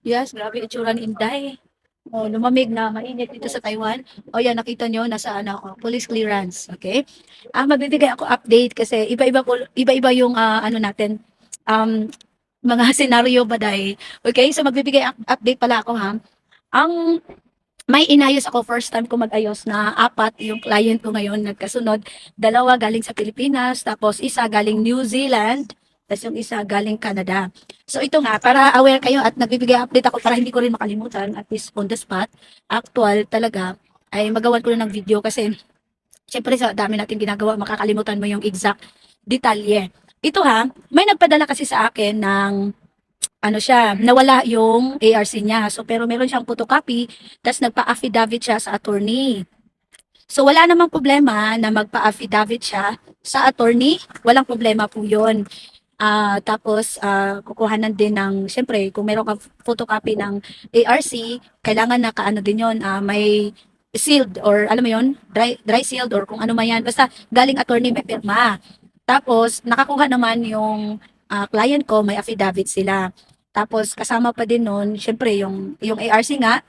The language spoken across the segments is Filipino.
Yes, grabe itsura ni Inday. Oh, lumamig na mainit dito sa Taiwan. O yan, nakita nyo, nasa ano ako, police clearance. Okay? Magbibigay ako update kasi iba-iba yung ano natin, um, mga senaryo ba dahil. Okay? So magbibigay update pala ako ha. Ang may inayos ako first time ko mag-ayos na apat yung client ko ngayon nagkasunod. Dalawa galing sa Pilipinas, tapos isa galing New Zealand, tapos yung isa galing Canada. So ito nga, para aware kayo at nagbibigay update ako para hindi ko rin makalimutan at least on the spot, actual talaga, ay magawan ko na ng video kasi syempre sa dami natin ginagawa, makakalimutan mo yung exact detalye. Ito ha, may nagpadala kasi sa akin ng ano siya, nawala yung ARC niya. So, pero meron siyang photocopy, tapos nagpa-affidavit siya sa attorney. So, wala namang problema na magpa-affidavit siya sa attorney. Walang problema po yun. Tapos, kukuhanan din ng, syempre, kung meron kang photocopy ng ARC, kailangan nakaano din yun, may sealed or alam mo yun, dry sealed or kung ano man yan. Basta galing attorney may pirma. Tapos, nakakuha naman yung client ko, may affidavit sila. Tapos, kasama pa din nun, syempre, yung ARC nga,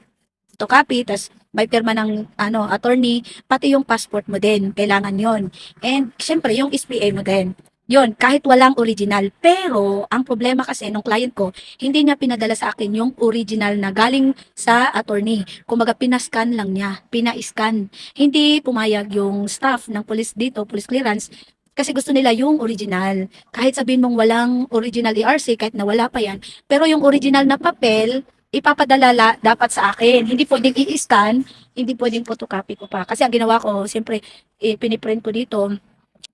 photocopy, tas may pirma ng ano, attorney, pati yung passport mo din, kailangan yon. And syempre, yung SPA mo din. Yun, kahit walang original. Pero, ang problema kasi nung client ko, hindi niya pinadala sa akin yung original na galing sa attorney. Kumaga, pinascan lang niya, pina-scan. Hindi pumayag yung staff ng police dito, police clearance, kasi gusto nila yung original. Kahit sabihin mong walang original ERC, kahit na wala pa yan, pero yung original na papel, ipapadala dapat sa akin. Hindi pwedeng i-scan, hindi pwedeng photocopy ko pa. Kasi ang ginawa ko, siyempre, piniprint ko dito,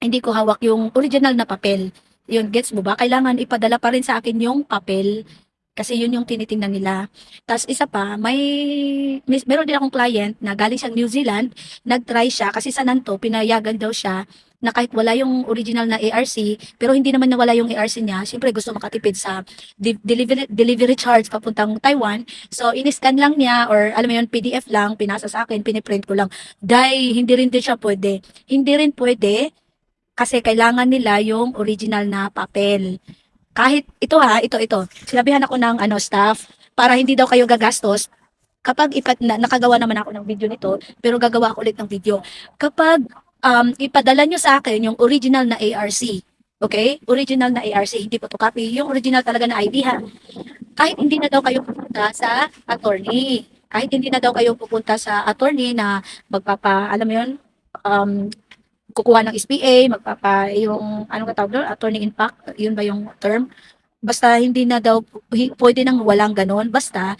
hindi ko hawak yung original na papel. Yun, gets mo ba? Kailangan ipadala pa rin sa akin yung papel. Kasi yun yung tinitingnan nila. Tapos isa pa, meron din akong client na galing siyang New Zealand, nag-try siya kasi sa nanto, pinayagan daw siya na kahit wala yung original na ARC, pero hindi naman nawala yung ARC niya, siyempre gusto makatipid sa delivery charge papuntang Taiwan. So, in-scan lang niya or alam mo yun, PDF lang, pinasa sa akin, piniprint ko lang. Dahil hindi rin din siya pwede. Hindi rin pwede kasi kailangan nila yung original na papel. Kahit ito ha, ito. Sinabihan ako ng ano staff para hindi daw kayo gagastos kapag nakagawa naman ako ng video nito, pero gagawa ako ulit ng video. Kapag ipadala nyo sa akin yung original na ARC, okay? Original na ARC, hindi photocopy, yung original talaga na ID ha. Kahit hindi na daw kayo pupunta sa attorney, kahit hindi na daw kayo pupunta sa attorney na alam mo yun, um, kukuha ng SPA, yung, anong tawag doon, attorney in fact, yun ba yung term? Basta hindi na daw, pwede nang walang ganon, basta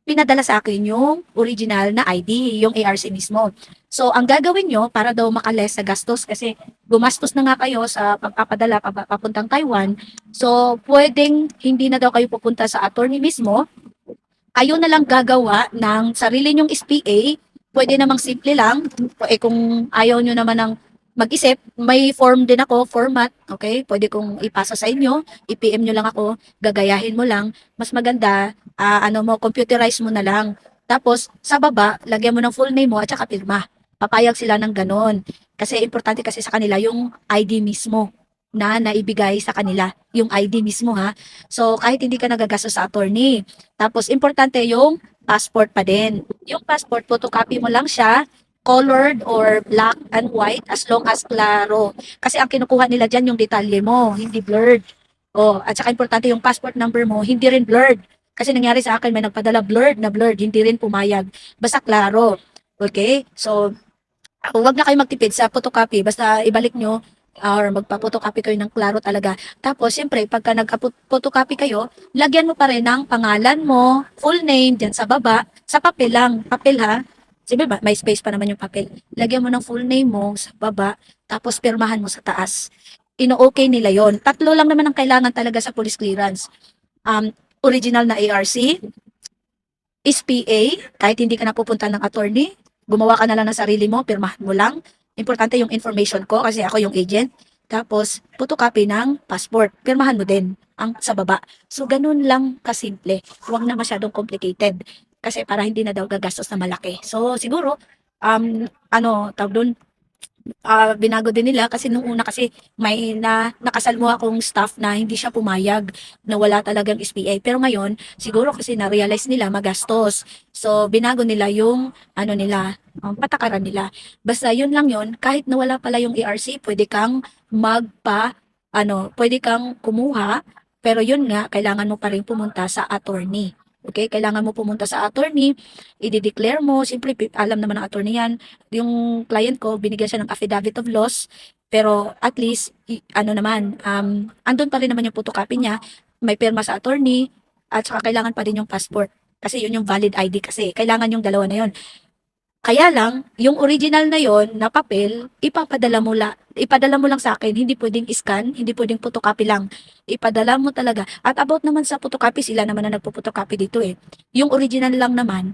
pinadala sa akin yung original na ID, yung ARC mismo. So, ang gagawin nyo para daw makales sa gastos, kasi gumastos na nga kayo sa pagpapadala papuntang Taiwan, so pwedeng hindi na daw kayo pupunta sa attorney mismo, kayo na lang gagawa ng sarili nyong SPA, pwede namang simple lang, kung ayaw nyo naman ng mag-isip, may form din ako, format, okay? Pwede kong ipasa sa inyo, i-PM nyo lang ako, gagayahin mo lang, mas maganda, ano mo, computerize mo na lang. Tapos, sa baba, lagyan mo ng full name mo at saka pirma. Papayag sila ng ganon. Kasi importante kasi sa kanila yung ID mismo na naibigay sa kanila, yung ID mismo ha. So, kahit hindi ka nagagastos sa attorney. Tapos, importante yung passport pa din. Yung passport, photocopy mo lang siya, colored or black and white as long as klaro. Kasi ang kinukuha nila dyan yung detalye mo, hindi blurred. Oh, at saka importante yung passport number mo, hindi rin blurred. Kasi nangyari sa akin, may nagpadala blurred, hindi rin pumayag. Basta klaro. Okay? So, huwag na kayo magtipid sa photocopy, basta ibalik nyo or magpa-photocopy kayo ng klaro talaga. Tapos, siyempre, pagka nagka-photocopy kayo, lagyan mo pa rin ng pangalan mo, full name, dyan sa baba, sa papel lang, papel ha. Siyempre, may space pa naman yung papel. Lagyan mo ng full name mo sa baba, tapos pirmahan mo sa taas. Ino-okay nila yon. Tatlo lang naman ang kailangan talaga sa police clearance. Original na ARC, SPA, kahit hindi ka napupunta ng attorney, gumawa ka na lang ng sarili mo, pirmahan mo lang. Importante yung information ko kasi ako yung agent. Tapos, photocopy ng passport. Pirmahan mo din ang sa baba. So, ganun lang kasimple. Huwag na masyadong complicated. Kasi para hindi na daw gagastos na malaki. So, siguro, tawag doon, binago din nila kasi nung una kasi may nakasal mo akong staff na hindi siya pumayag na wala talagang SPA. Pero ngayon, siguro kasi na-realize nila magastos. So, binago nila yung ano nila, patakaran nila. Basta yun lang yun, kahit nawala pala yung ERC, pwede kang pwede kang kumuha, pero yun nga, kailangan mo pa rin pumunta sa attorney. Okay, kailangan mo pumunta sa attorney, i-declare mo, siyempre alam naman ng attorney yan, yung client ko, binigyan siya ng affidavit of loss, pero at least, ano naman, andun pa rin naman yung photocopy niya, may pirma sa attorney, at saka kailangan pa rin yung passport. Kasi yun yung valid ID kasi. Kailangan yung dalawa na yun. Kaya lang, yung original na yon na papel, ipadala mo lang sa akin. Hindi pwedeng scan, hindi pwedeng photocopy lang. Ipadala mo talaga. At about naman sa photocopy, sila naman na nagpo-photocopy dito eh. Yung original lang naman,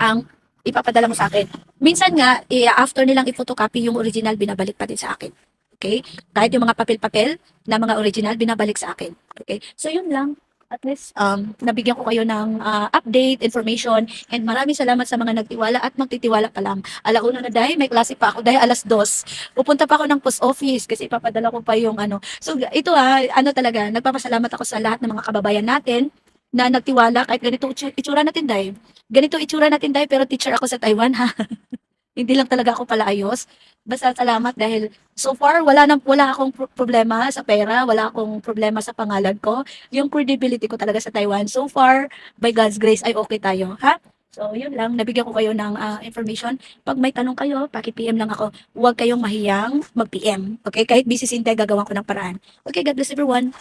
ang ipapadala mo sa akin. Minsan nga, after nilang i-photocopy yung original, binabalik pa din sa akin. Okay? Kahit yung mga papel-papel na mga original, binabalik sa akin. Okay? So, yun lang. At least, nabigyan ko kayo ng update, information, and maraming salamat sa mga nagtiwala at magtitiwala pa lang. Alauna na dahil, may klase pa ako dahil 2:00. Pupunta pa ako ng post office kasi ipapadala ko pa yung ano. So, ito ano talaga, nagpapasalamat ako sa lahat ng mga kababayan natin na nagtiwala kahit ganito itsura natin dahil. Ganito itsura natin dahil pero teacher ako sa Taiwan ha. Hindi lang talaga ako pala ayos. Basta salamat dahil so far wala akong problema sa pera, wala akong problema sa pangalan ko. Yung credibility ko talaga sa Taiwan. So far, by God's grace ay okay tayo, ha? So, yun lang. Nabigyan ko kayo ng information. Pag may tanong kayo, paki-PM lang ako. Huwag kayong mahiyang mag-PM. Okay? Kahit busy sintay, gagawa ko ng paraan. Okay, God bless everyone.